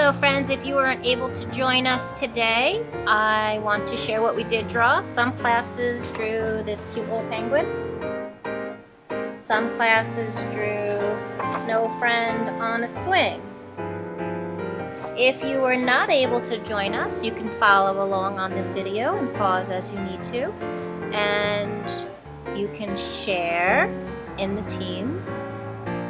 Hello friends, if you weren't able to join us today, I want to share what we did draw. Some classes drew this cute little penguin. Some classes drew a snow friend on a swing. If you were not able to join us, you can follow along on this video and pause as you need to. And you can share in the teams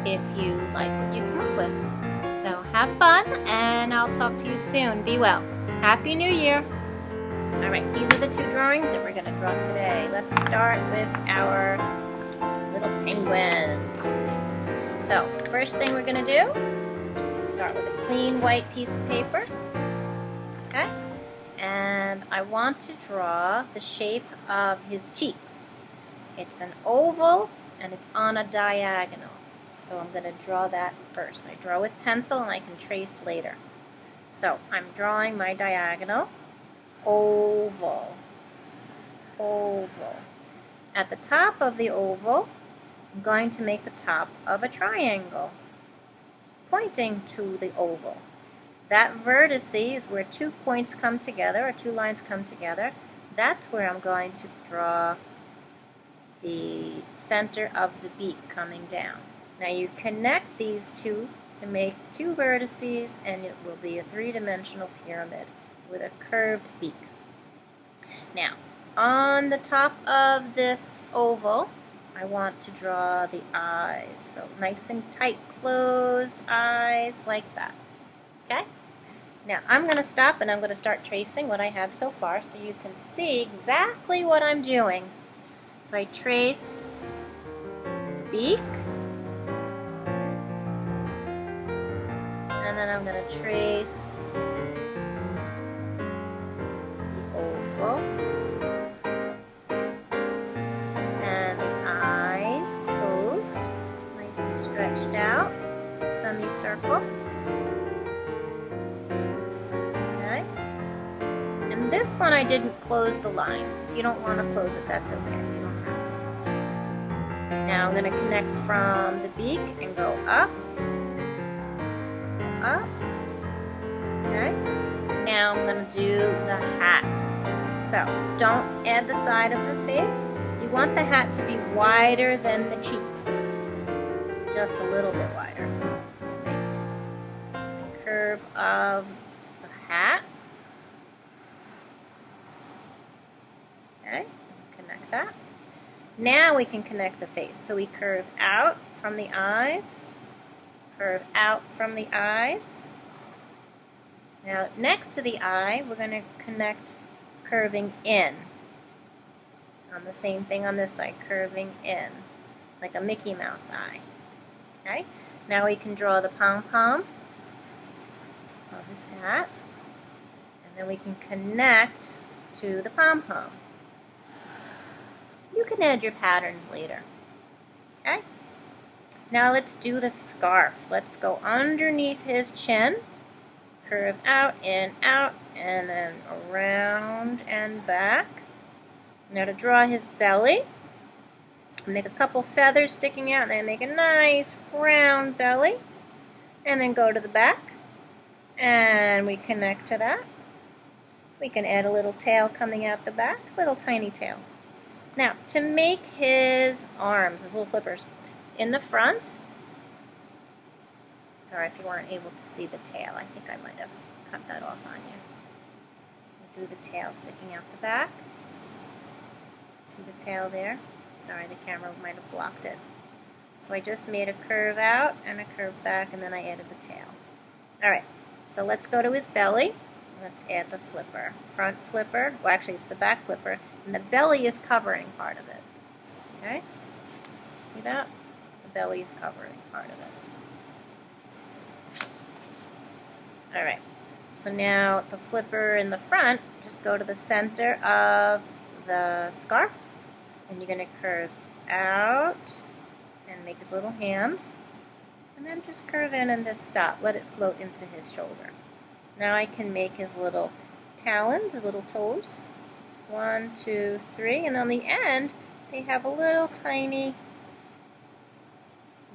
if you like what you come up with. So have fun, and I'll talk to you soon. Be well. Happy New Year. All right, these are the two drawings that we're going to draw today. Let's start with our little penguin. So first thing we're going to do, start with a clean white piece of paper. Okay, and I want to draw the shape of his cheeks. It's an oval and it's on a diagonal. So I'm going to draw that first. I draw with pencil and I can trace later. So I'm drawing my diagonal, oval, oval. At the top of the oval, I'm going to make the top of a triangle, pointing to the oval. That vertices where two points come together, or two lines come together, that's where I'm going to draw the center of the beak coming down. Now you connect these two to make two vertices, and it will be a three-dimensional pyramid with a curved beak. Now, on the top of this oval, I want to draw the eyes. So nice and tight closed eyes like that. Okay? Now I'm going to stop and I'm going to start tracing what I have so far so you can see exactly what I'm doing. So I trace the beak. And then I'm going to trace the oval and the eyes closed, nice and stretched out, semicircle. Okay. And this one I didn't close the line. If you don't want to close it, that's okay. You don't have to. Now I'm going to connect from the beak and go up. Up. Okay. Now I'm going to do the hat. So don't add the side of the face. You want the hat to be wider than the cheeks. Just a little bit wider. Make the curve of the hat. Okay. Connect that. Now we can connect the face. So we curve out from the eyes. Curve out from the eyes. Now next to the eye, we're going to connect curving in. On the same thing on this side, curving in, like a Mickey Mouse eye. Okay? Now we can draw the pom-pom of his hat, and then we can connect to the pom-pom. You can add your patterns later. Okay? Now let's do the scarf. Let's go underneath his chin, curve out, in, out, and then around and back. Now to draw his belly, make a couple feathers sticking out, and then make a nice round belly. And then go to the back, and we connect to that. We can add a little tail coming out the back, little tiny tail. Now to make his arms, his little flippers, in the front, sorry if you weren't able to see the tail, I think I might have cut that off on you. We'll do the tail sticking out the back. See the tail there? Sorry, the camera might have blocked it. So I just made a curve out and a curve back, and then I added the tail. Alright, so let's go to his belly. Let's add the flipper. Front flipper, well actually it's the back flipper, and the belly is covering part of it. Okay? See that? Belly is covering part of it. Alright, so now the flipper in the front, just go to the center of the scarf, and you're going to curve out and make his little hand, and then just curve in and just stop. Let it float into his shoulder. Now I can make his little talons, his little toes. 1, 2, 3, and on the end they have a little tiny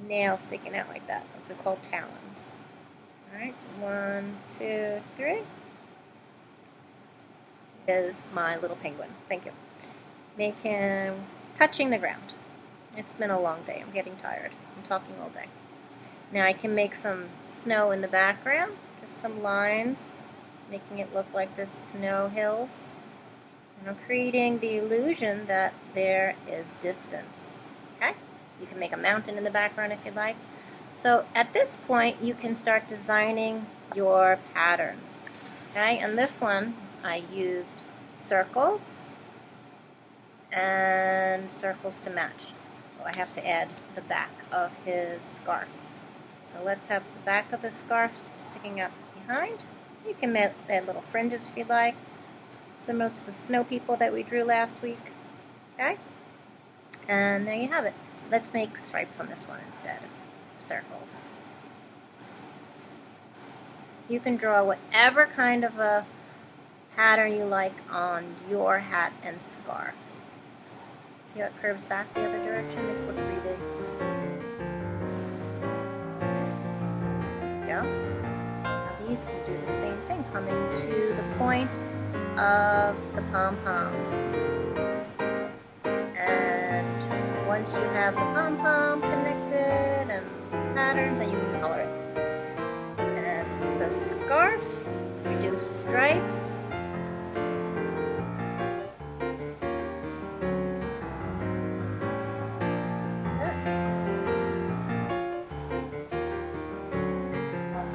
nail sticking out like that. Those are called talons. Alright, 1, 2, 3. Is my little penguin. Thank you. Make him touching the ground. It's been a long day. I'm getting tired. I'm talking all day. Now I can make some snow in the background. Just some lines, making it look like the snow hills. And I'm creating the illusion that there is distance. Okay? You can make a mountain in the background if you'd like. So at this point, you can start designing your patterns. Okay? And this one, I used circles and circles to match. So I have to add the back of his scarf. So let's have the back of the scarf just sticking out behind. You can add little fringes if you'd like, similar to the snow people that we drew last week. Okay? And there you have it. Let's make stripes on this one instead of circles. You can draw whatever kind of a pattern you like on your hat and scarf. See how it curves back the other direction? Makes it look 3D. There you go. Now these can do the same thing, coming to the point of the pom-pom. And once you have the pom-pom connected and patterns, then you can color it. And the scarf, we do stripes.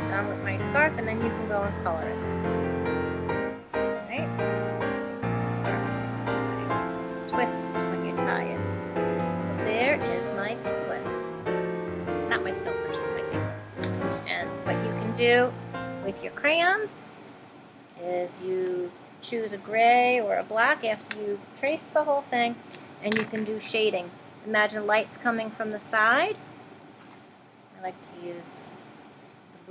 Done with my scarf, and then you can go and color it. Alright? The scarf goes this way. It twists when you tie it. So there is my penguin. Not my snow person, my penguin. And what you can do with your crayons is you choose a gray or a black after you trace the whole thing, and you can do shading. Imagine lights coming from the side. I like to use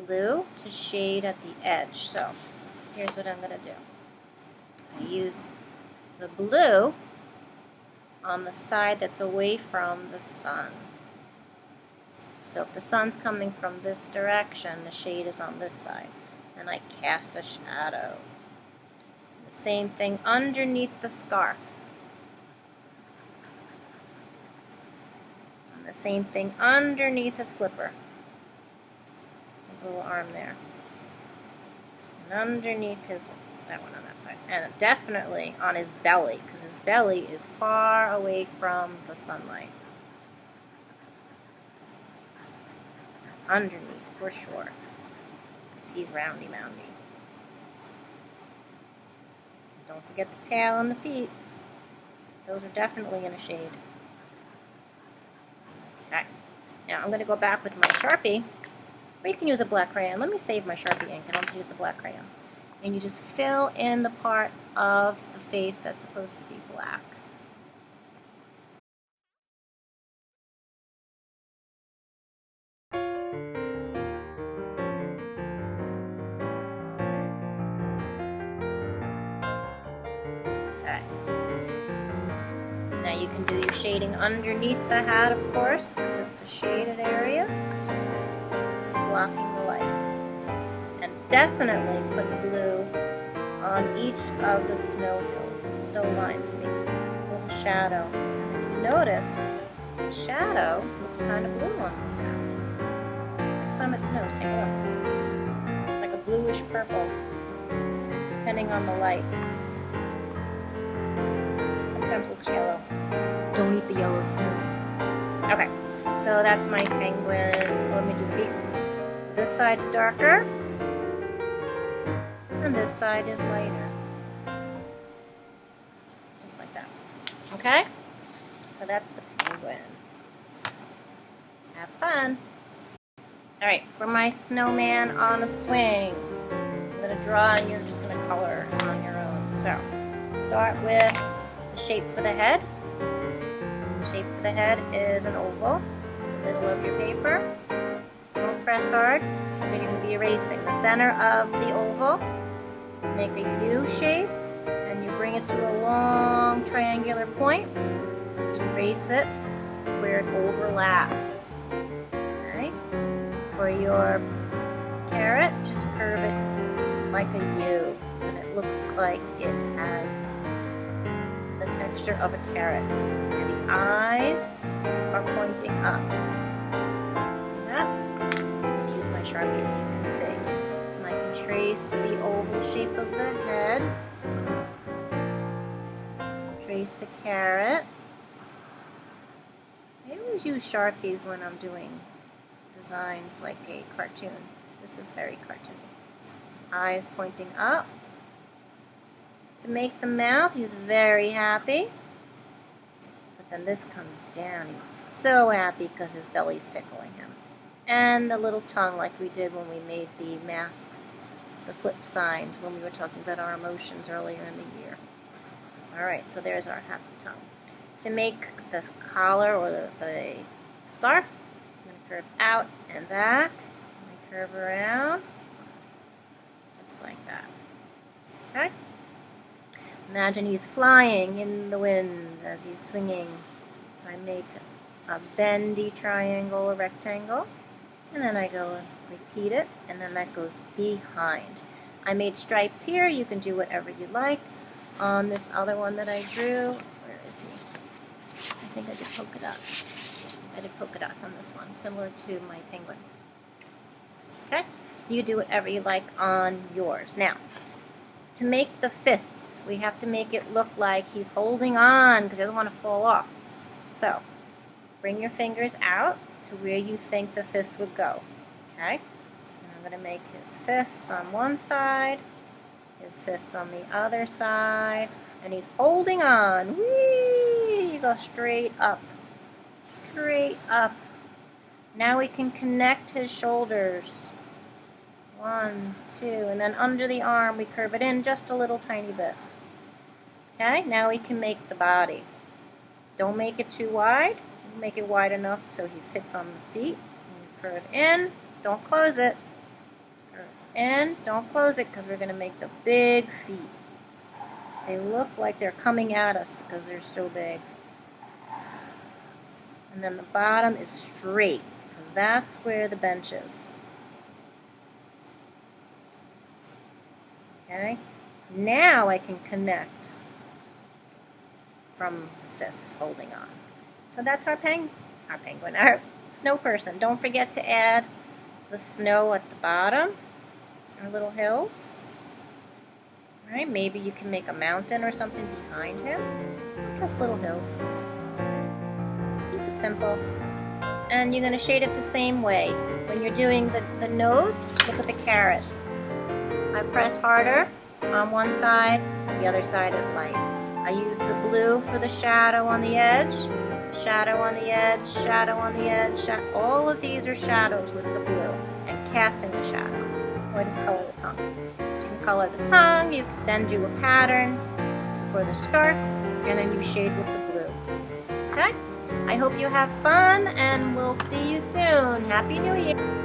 blue to shade at the edge. So here's what I'm going to do. I use the blue on the side that's away from the sun. So if the sun's coming from this direction, the shade is on this side. And I cast a shadow. The same thing underneath the scarf. And the same thing underneath his flipper. Little arm there, and underneath that one on that side, and definitely on his belly, because his belly is far away from the sunlight. Underneath for sure, because he's roundy moundy. Don't forget the tail and the feet. Those are definitely in a shade. Okay, now I'm going to go back with my Sharpie. Or you can use a black crayon. Let me save my Sharpie ink and I'll just use the black crayon. And you just fill in the part of the face that's supposed to be black. Okay. Now you can do your shading underneath the hat, of course, because it's a shaded area. Blocking the light. And definitely put blue on each of the snow hills, the snow lines, to make a little shadow. And if you notice, the shadow looks kind of blue on the snow. Next time it snows, take a look. It's like a bluish purple, depending on the light. Sometimes it looks yellow. Don't eat the yellow snow. Okay, so that's my penguin. Let me do the beak. This side's darker, and this side is lighter. Just like that. Okay? So that's the penguin. Have fun. Alright, for my snowman on a swing, I'm going to draw and you're just going to color on your own. So, start with the shape for the head. The shape for the head is an oval in the middle of your paper. Don't press hard because you're going to be erasing the center of the oval. Make a U shape and you bring it to a long triangular point. Erase it where it overlaps. Okay? For your carrot, curve it like a U, and it looks like it has the texture of a carrot. And the eyes are pointing up. See that? I'm going to use my Sharpie so you can see. So I can trace the oval shape of the head. Trace the carrot. I always use Sharpies when I'm doing designs like a cartoon. This is very cartoony. Eyes pointing up. To make the mouth, he's very happy. But then this comes down. He's so happy because his belly's tickling him. And the little tongue like we did when we made the masks, the flip signs when we were talking about our emotions earlier in the year. Alright, so there's our happy tongue. To make the collar or the scarf, I'm going to curve out and back. And curve around, just like that. Okay? Imagine he's flying in the wind as he's swinging. So I make a bendy triangle or rectangle, and then I go and repeat it, and then that goes behind. I made stripes here. You can do whatever you like. On this other one that I drew, where is he? I think I did polka dots. I did polka dots on this one, similar to my penguin. Okay, so you do whatever you like on yours. Now, to make the fists, we have to make it look like he's holding on because he doesn't want to fall off. So, bring your fingers out to where you think the fist would go. Okay, and I'm going to make his fists on one side, his fist on the other side, and he's holding on. Whee! You go straight up. Straight up. Now we can connect his shoulders. 1, 2, and then under the arm we curve it in just a little tiny bit. Okay, now we can make the body. Don't make it too wide. Make it wide enough so he fits on the seat. And curve in. Don't close it. And don't close it because we're going to make the big feet. They look like they're coming at us because they're so big. And then the bottom is straight because that's where the bench is. Okay? Now I can connect from the fists holding on. So that's our penguin, our snow person. Don't forget to add the snow at the bottom. Our little hills. All right, maybe you can make a mountain or something behind him. Just little hills. Keep it simple. And you're going to shade it the same way. When you're doing the nose, look at the carrot. I press harder on one side, the other side is light. I use the blue for the shadow on the edge, shadow on the edge, shadow on the edge. All of these are shadows with the blue and casting the shadow. Or to color the tongue. So you can color the tongue, you can then do a pattern for the scarf, and then you shade with the blue. Okay? I hope you have fun, and we'll see you soon. Happy New Year!